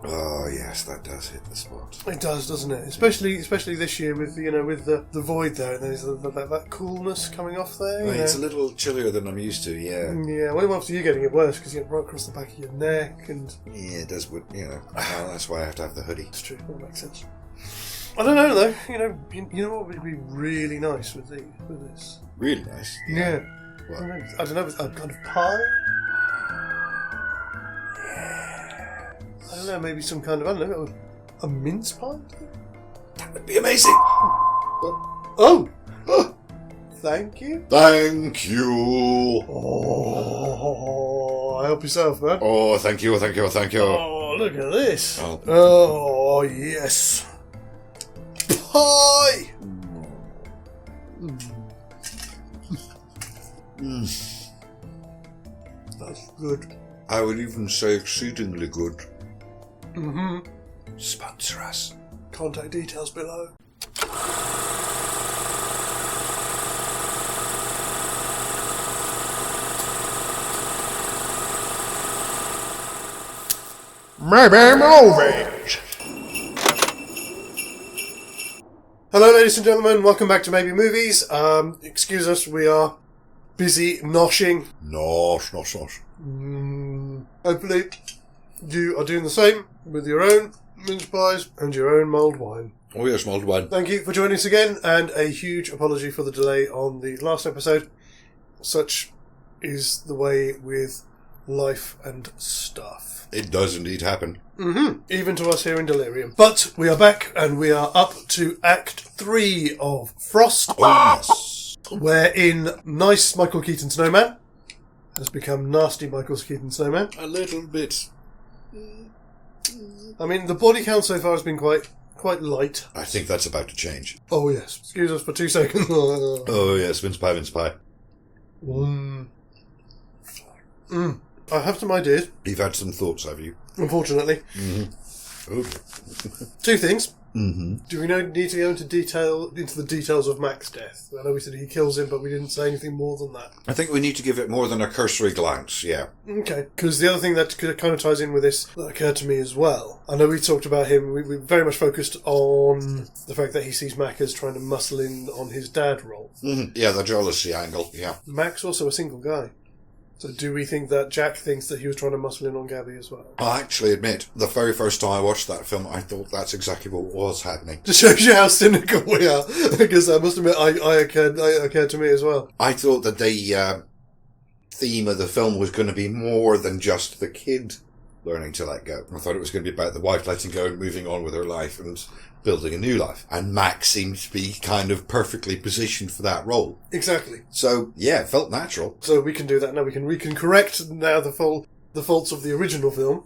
Oh yes, that does hit the spot. It does, doesn't it? Especially this year with with the void there, and there's that coolness coming off there. It's a little chillier than I'm used to. Yeah. Yeah. Well, after you getting it worse because you get right across the back of your neck, and yeah, it does. That's why I have to have the hoodie. It's true. That makes sense. I don't know though. You know what would be really nice with this? Really nice. Yeah. What? I don't know. A kind of pie. I don't know, maybe some kind of, a mince pie? That would be amazing. Oh! Thank you. Thank you. Oh, help yourself, man. Oh, thank you. Oh, look at this. Oh. Oh, yes. Pie! That's good. I would even say exceedingly good. Mm-hmm. Sponsor us. Contact details below. Maybe movies. Hello, ladies and gentlemen. Welcome back to Maybe Movies. Excuse us, we are busy noshing. Nosh. Hopefully, you are doing the same with your own mince pies and your own mulled wine. Oh yes, mulled wine. Thank you for joining us again, and a huge apology for the delay on the last episode. Such is the way with life and stuff. It does indeed happen. Mm-hmm. Even to us here in Delirium. But we are back, and we are up to Act 3 of Frost. Oh yes. Wherein nice Michael Keaton Snowman has become nasty Michael Keaton Snowman. A little bit. I mean, the body count so far has been quite light. I think that's about to change. Oh, yes. Excuse us for 2 seconds. Oh yes, mince pie. I have some ideas, You've had some thoughts, have you? unfortunately. Mm-hmm. Oh. 2 things. Mm-hmm. Do we need to go into the details of Mac's death? I know we said he kills him, but we didn't say anything more than that. I think we need to give it more than a cursory glance, yeah. Okay, because the other thing that kind of ties in with this that occurred to me as well. I know we talked about him, we very much focused on the fact that he sees Mac as trying to muscle in on his dad role. Mm-hmm. Yeah, the jealousy angle, yeah. Mac's also a single guy. So do we think that Jack thinks that he was trying to muscle in on Gabby as well? I'll actually admit, the very first time I watched that film, I thought that's exactly what was happening. Just shows you how cynical we are, because I must admit, I occurred to me as well. I thought that the theme of the film was going to be more than just the kid learning to let go. I thought it was going to be about the wife letting go and moving on with her life and building a new life. And Max seemed to be kind of perfectly positioned for that role. Exactly. So, yeah, it felt natural. So we can do that now. We can correct now the faults of the original film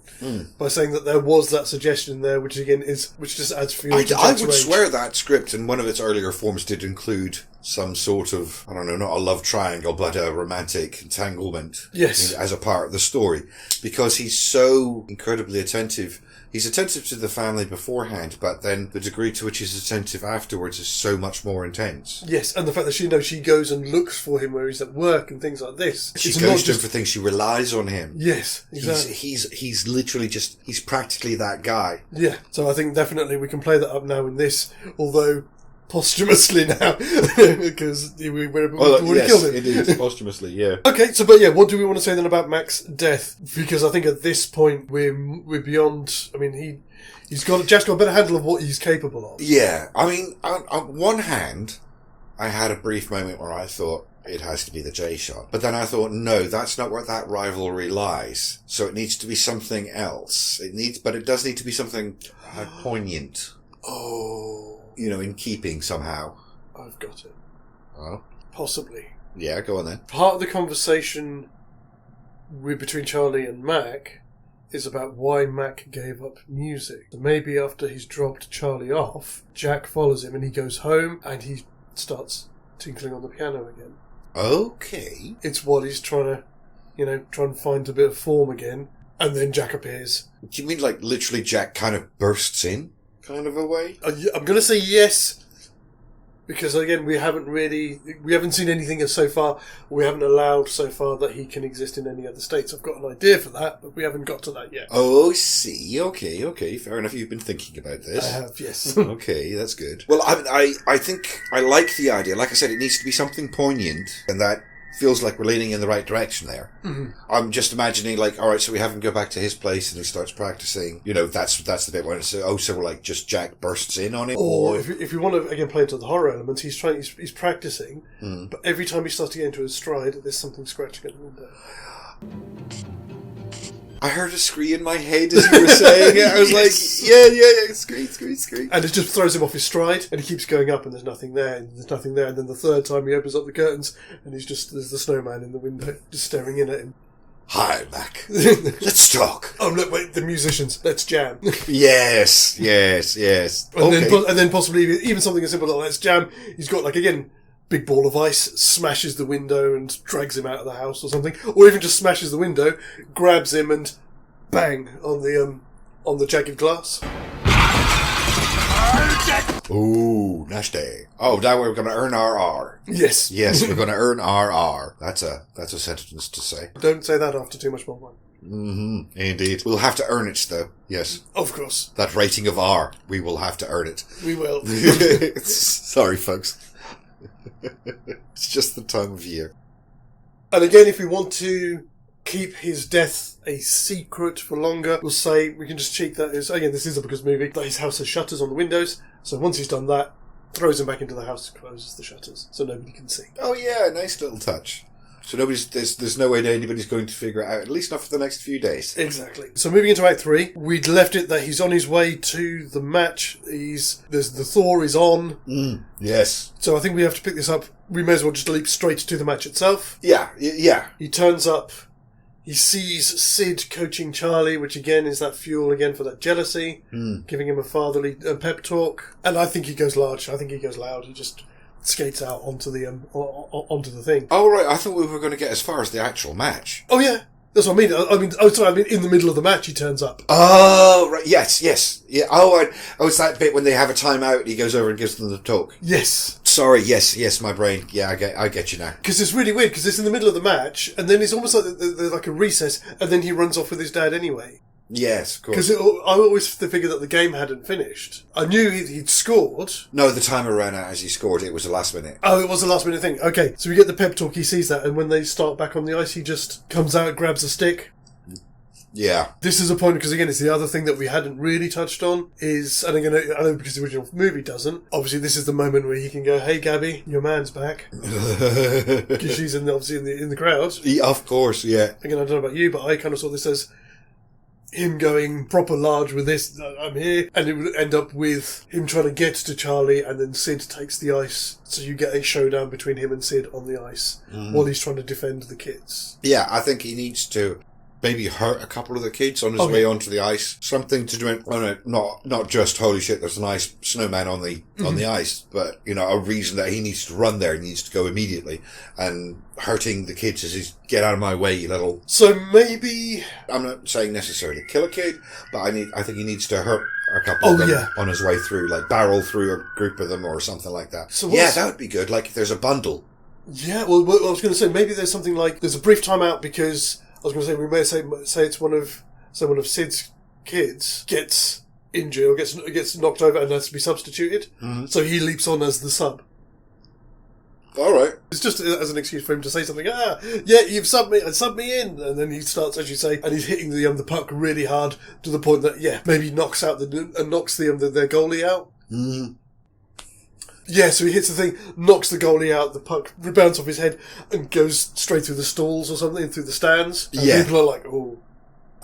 by saying that there was that suggestion there, which just adds fuel to I Jack's would rage. swear that script in one of its earlier forms did include some sort of, I don't know, not a love triangle, but a romantic entanglement. Yes. As a part of the story. Because he's so incredibly attentive. He's attentive to the family beforehand, but then the degree to which he's attentive afterwards is so much more intense. Yes, and the fact that she goes and looks for him where he's at work and things like this. She goes to him for things, she relies on him. Yes, exactly. He's literally he's practically that guy. Yeah, so I think definitely we can play that up now in this, although posthumously now, because we already killed him. It is, posthumously, yeah. Okay, so but yeah, what do we want to say then about Mac's death? Because I think at this point we're beyond. I mean, Jack's got a better handle of what he's capable of. Yeah, I mean, on one hand, I had a brief moment where I thought it has to be the J shot, but then I thought, no, that's not where that rivalry lies. So it needs to be something else. But it does need to be something poignant. Oh. In keeping somehow. I've got it. Oh? Possibly. Yeah, go on then. Part of the conversation between Charlie and Mac is about why Mac gave up music. So maybe after he's dropped Charlie off, Jack follows him and he goes home and he starts tinkling on the piano again. Okay. It's what he's trying to, try and find a bit of form again, and then Jack appears. Do you mean like literally Jack kind of bursts in? Kind of a way? I'm going to say yes, Because again, we haven't seen anything so far. We haven't allowed so far that he can exist in any other states. I've got an idea for that, but we haven't got to that yet. Oh, I see. Okay. Fair enough. You've been thinking about this. I have, yes. Okay, that's good. Well, I think I like the idea. Like I said, it needs to be something poignant, and that feels like we're leaning in the right direction there. Mm-hmm. I'm just imagining, like, all right, so we have him go back to his place and he starts practicing. That's the bit when it's so like just Jack bursts in on him. Or if you want to again play into the horror element, he's practicing, but every time he starts to get into his stride, there's something scratching at the window. I heard a scream in my head as you were saying it. I was Yes. like, yeah, scream. And it just throws him off his stride, and he keeps going up, and there's nothing there, and then the third time he opens up the curtains, and there's the snowman in the window, just staring in at him. Hi, Mac. Let's talk. Oh, look, wait, the musicians, let's jam. Yes. And then possibly even something as simple as let's jam. He's got, like, again, big ball of ice, smashes the window and drags him out of the house or something, or even just smashes the window, grabs him and bang on the jagged glass. Ooh, nasty. Oh, now we're going to earn our R. Yes. Yes, we're going to earn our R. That's a sentence to say. Don't say that after too much more wine. Mm-hmm. Indeed. We'll have to earn it, though. Yes. Of course. That rating of R, we will have to earn it. We will. Sorry, folks. It's just the time of year. And again, if we want to keep his death a secret for longer, we'll say we can just cheat that as, again, this is a Because movie, that his house has shutters on the windows, so once he's done that, throws him back into the house, closes the shutters, so nobody can see. Oh yeah, nice little touch. So there's no way that anybody's going to figure it out, at least not for the next few days. Exactly. So moving into Act 3, we'd left it that he's on his way to the match. The Thor is on. Yes. So I think we have to pick this up. We may as well just leap straight to the match itself. Yeah. He turns up. He sees Sid coaching Charlie, which again is that fuel again for that jealousy, giving him a fatherly pep talk. And I think he goes large. I think he goes loud. He just skates out onto the thing. Oh, right. I thought we were going to get as far as the actual match. Oh, yeah. That's what I mean. I mean, in the middle of the match he turns up. Oh, right. Yes. Yeah. It's that bit when they have a timeout and he goes over and gives them the talk. Yes. Sorry. Yes. My brain. Yeah, I get you now. Because it's really weird, because it's in the middle of the match, and then it's almost like there's like a recess, and then he runs off with his dad anyway. Yes, of course. Because I always figured that the game hadn't finished. I knew he'd scored. No, the timer ran out as he scored. It was the last minute. Oh, it was the last minute thing. Okay, so we get the pep talk. He sees that, and when they start back on the ice, he just comes out, grabs a stick. Yeah. This is a point, because again, it's the other thing that we hadn't really touched on is, and again, I know because the original movie doesn't, obviously this is the moment where he can go, hey Gabby, your man's back. Because she's obviously in the crowd. Yeah, of course, yeah. Again, I don't know about you, but I kind of saw this as him going proper large with this, I'm here, and it would end up with him trying to get to Charlie, and then Sid takes the ice, so you get a showdown between him and Sid on the ice, while he's trying to defend the kids. Yeah, I think he needs to maybe hurt a couple of the kids on his way onto the ice. Something to do it, not just, holy shit, there's an ice snowman on the ice, but, a reason that he needs to run there, he needs to go immediately, and hurting the kids as he's, get out of my way, you little... So maybe... I'm not saying necessarily kill a kid, but I think he needs to hurt a couple of them on his way through, like barrel through a group of them or something like that. So that would be good, like if there's a bundle. Yeah, well, I was going to say, maybe there's something like, there's a brief timeout because... I was going to say, we may say it's one of Sid's kids gets injured or gets knocked over and has to be substituted. Mm-hmm. So he leaps on as the sub. All right. It's just as an excuse for him to say something. You've subbed me in, and then he starts, as you say, and he's hitting the puck really hard to the point that maybe knocks their goalie out. Mm-hmm. Yeah, so he hits the thing, knocks the goalie out, the puck rebounds off his head and goes straight through the stalls or something, through the stands. And people are like, oh.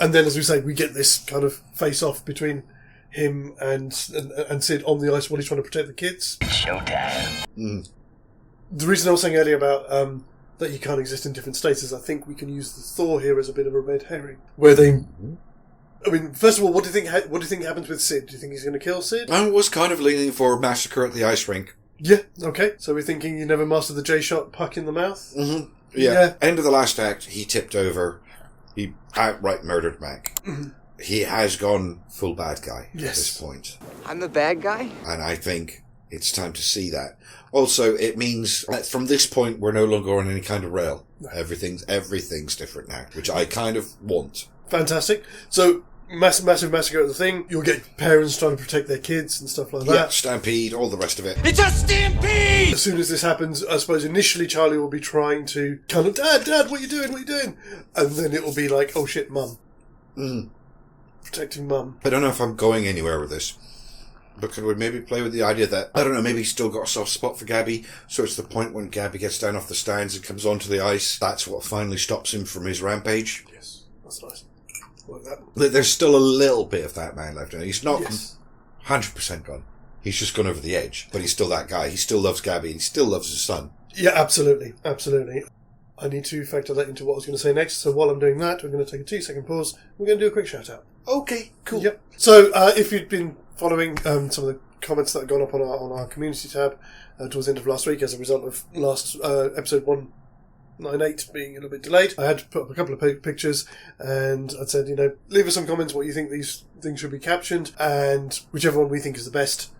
And then, as we say, we get this kind of face-off between him and Sid on the ice while he's trying to protect the kids. Showtime. Mm. The reason I was saying earlier about that he can't exist in different states is I think we can use the Thor here as a bit of a red herring. Where they... I mean, first of all, what do you think happens with Sid? Do you think he's going to kill Sid? I was kind of leaning for Massacre at the Ice-rink. Yeah, okay. So we're thinking you never mastered the J-shot puck in the mouth? Mm-hmm. Yeah. End of the last act, he tipped over. He outright murdered Mac. Mm-hmm. He has gone full bad guy at this point. I'm the bad guy? And I think It's time to see that. Also, it means that from this point, we're no longer on any kind of rail. No. Everything's different now, which I kind of want. Fantastic. So, massive massacre at the thing. You'll get parents trying to protect their kids and stuff like that. Yeah, stampede, all the rest of it. It's a stampede! As soon as this happens, I suppose initially Charlie will be trying to kind of, Dad, what are you doing? And then it will be like, oh shit, Mum. Protecting Mum. I don't know if I'm going anywhere with this. But could we maybe play with the idea that, I don't know, maybe he's still got a soft spot for Gabby, so it's the point when Gabby gets down off the stands and comes onto the ice, that's what finally stops him from his rampage? Yes, that's nice. Like that. There's still a little bit of that man left in it. He's not 100% gone. He's just gone over the edge. But he's still that guy. He still loves Gabby. He still loves his son. Yeah, absolutely. I need to factor that into what I was going to say next, so while I'm doing that, we're going to take a 2-second pause. We're going to do a quick shout-out. Okay, cool. Yep. So, if you'd been following some of the comments that have gone up on our community tab towards the end of last week as a result of last episode 198 being a little bit delayed, I had to put up a couple of pictures, and I'd said, leave us some comments what you think these things should be captioned, and whichever one we think is the best,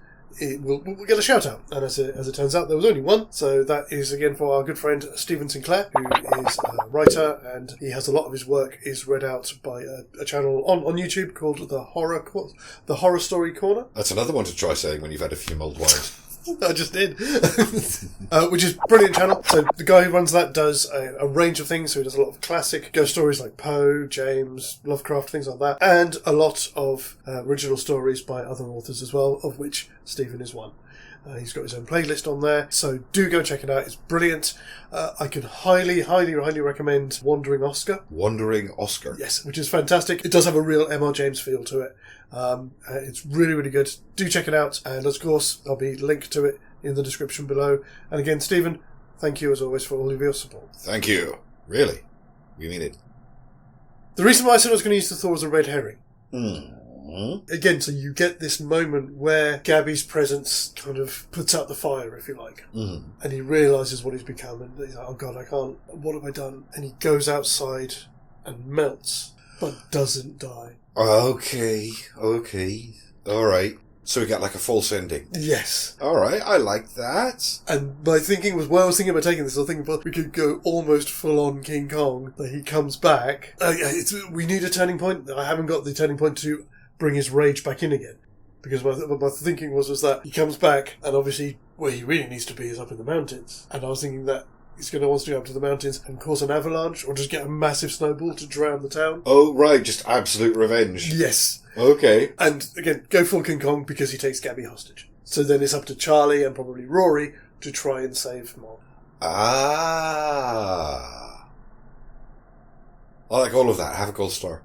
we'll get a shout out. And as it turns out, there was only one, so that is again for our good friend Stephen Sinclair, who is a writer, and he has a lot of his work is read out by a channel on YouTube called the Horror Story Corner. That's another one to try saying when you've had a few mulled wines. I just did. Which is a brilliant channel. So the guy who runs that does a range of things. So he does a lot of classic ghost stories like Poe, James, Lovecraft, things like that. And a lot of original stories by other authors as well, of which Stephen is one. He's got his own playlist on there. So do go check it out. It's brilliant. I can highly recommend Wandering Oscar. Wandering Oscar. Yes, which is fantastic. It does have a real M.R. James feel to it. It's really good. Do check it out, and of course I'll be linked to it in the description below. And again, Stephen, thank you as always for all of your support. Thank you. Really, we mean it. The reason why I said I was going to use the Thor as a red herring, again, so you get this moment where Gabby's presence kind of puts out the fire, if you like, and he realises what he's become, and he's like, oh god, I can't, what have I done? And he goes outside and melts, but doesn't die. Okay. Alright. So we got like a false ending. Yes. Alright, I like that. And my thinking was, when I was thinking about taking this, I was thinking, well, we could go almost full-on King Kong, that he comes back. We need a turning point. I haven't got the turning point to bring his rage back in again. Because my thinking was that he comes back, and obviously where he really needs to be is up in the mountains. And I was thinking that he's going to want to go up to the mountains and cause an avalanche, or just get a massive snowball to drown the town. Oh, right, just absolute revenge. Yes. Okay. And again, go full King Kong because he takes Gabby hostage. So then it's up to Charlie and probably Rory to try and save Mom. Ah. I like all of that. Have a gold star.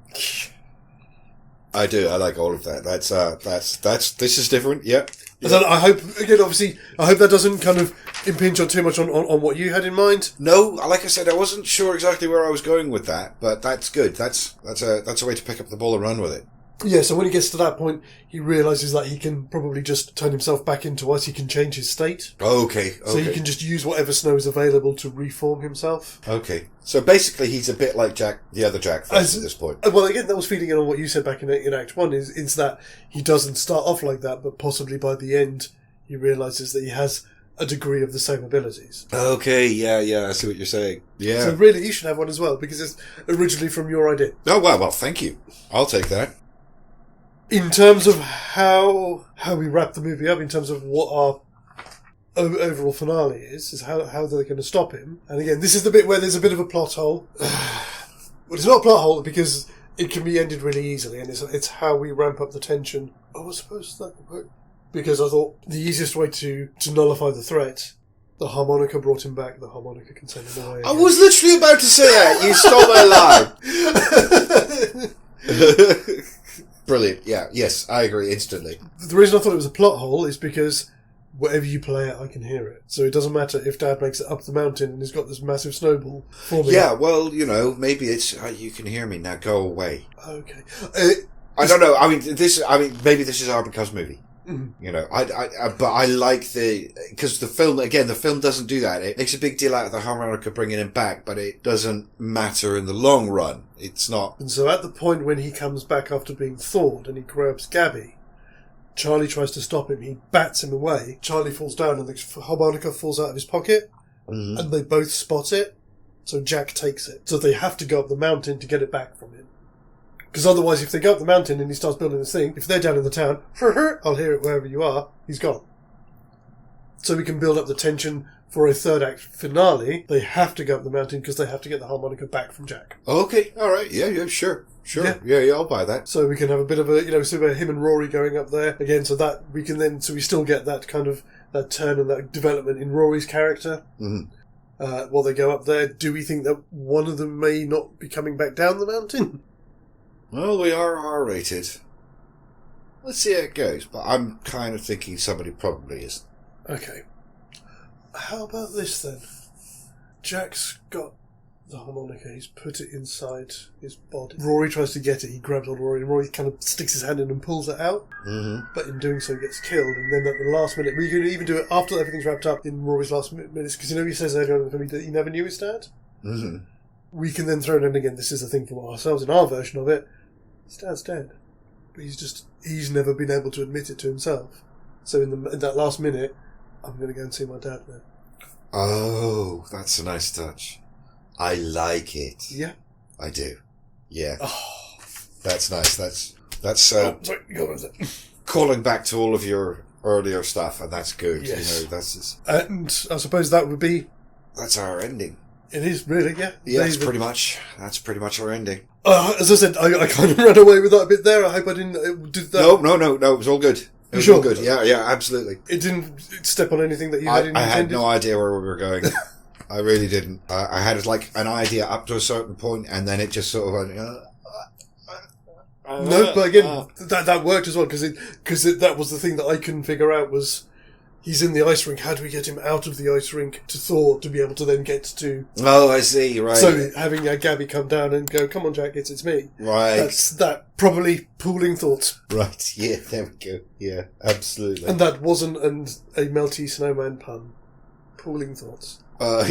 I do. I like all of that. This is different. Yep. So I hope, again, obviously, I hope that doesn't kind of impinge on too much on what you had in mind. No, like I said, I wasn't sure exactly where I was going with that, but that's good. That's a way to pick up the ball and run with it. Yeah, so when he gets to that point, he realises that he can probably just turn himself back into ice. He can change his state. Okay. So he can just use whatever snow is available to reform himself. Okay. So basically, he's a bit like Jack, the other Jack Frost at this point. Well, again, that was feeding in on what you said back in Act 1, is that he doesn't start off like that, but possibly by the end, he realises that he has a degree of the same abilities. Okay, yeah, I see what you're saying. Yeah. So really, you should have one as well, because it's originally from your idea. Oh, well, thank you. I'll take that. In terms of how we wrap the movie up, in terms of what our overall finale is how they're going to stop him. And again, this is the bit where there's a bit of a plot hole. Well, it's not a plot hole because it can be ended really easily, and it's how we ramp up the tension. Oh, I suppose that would work. Because I thought the easiest way to nullify the threat, the harmonica brought him back, the harmonica can send him away again. I was literally about to say that. You stole my line. Brilliant. Yeah. Yes, I agree instantly. The reason I thought it was a plot hole is because whatever you play it, I can hear it. So it doesn't matter if Dad makes it up the mountain and he's got this massive snowball forming. Yeah, well, maybe it's you can hear me now. Go away. Okay. I don't know. Maybe this is our because movie. Mm-hmm. But I like because the film doesn't do that. It makes a big deal out of the harmonica bringing him back, but it doesn't matter in the long run. It's not. And so at the point when he comes back after being thawed and he grabs Gabby, Charlie tries to stop him. He bats him away. Charlie falls down and the harmonica falls out of his pocket. Mm-hmm. And they both spot it. So Jack takes it. So they have to go up the mountain to get it back from him. Because otherwise, if they go up the mountain and he starts building this thing, if they're down in the town, I'll hear it wherever you are, he's gone. So we can build up the tension for a third act finale. They have to go up the mountain because they have to get the harmonica back from Jack. Okay, all right, yeah, sure. Yeah, I'll buy that. So we can have a bit of a, so him and Rory going up there again, so that we can then, so we still get that kind of, that turn and that development in Rory's character. Mm-hmm. While they go up there. Do we think that one of them may not be coming back down the mountain? Well, we are R-rated. Let's see how it goes, but I'm kind of thinking somebody probably is. Okay. How about this then? Jack's got the harmonica, he's put it inside his body. Rory tries to get it, he grabs on Rory, and Rory kind of sticks his hand in and pulls it out. Mm-hmm. But in doing so gets killed, and then at the last minute, we can even do it after everything's wrapped up in Rory's last minutes, because he says earlier on in the film that he never knew his dad. Mm-hmm. We can then throw it in again, this is the thing for ourselves in our version of it. His dad's dead. But he's never been able to admit it to himself. So in that last minute, I'm going to go and see my dad now. Oh, that's a nice touch. I like it. Yeah. I do. Yeah. Oh. That's nice. That's Sorry, go with it. calling back to all of your earlier stuff, and that's good. Yes. That's And I suppose that would be... That's our ending. It is, really, yeah. Yeah, that's pretty much our ending. As I said, I kind of ran away with that a bit there. I hope I didn't do that. No, it was all good. It was sure? all good. Yeah, absolutely. It didn't step on anything that you had intended? I had no idea where we were going. I really didn't. I had like an idea up to a certain point, and then it just sort of went... no, but again, that worked as well, because that was the thing that I couldn't figure out was... He's in the ice rink. How do we get him out of the ice rink to Thor to be able to then get to... Oh, I see, right. So having Gabby come down and go, come on, Jack, it's me. Right. That's that probably pooling thoughts. Right, yeah, there we go. Yeah, absolutely. And that wasn't a melty snowman pun. Pooling thoughts. And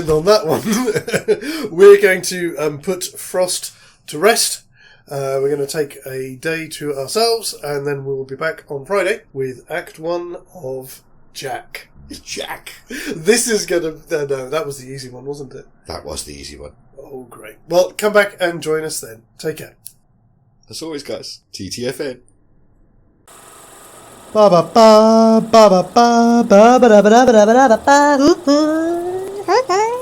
on that one, we're going to put Frost to rest. We're going to take a day to ourselves, and then we'll be back on Friday with Act 1 of Jack. Jack. This is going to... no, that was the easy one, wasn't it? That was the easy one. Oh, great. Well, come back and join us then. Take care. As always, guys, TTFN. Ba ba ba ba ba ba ba ba ba ba ba ba ba ba ba.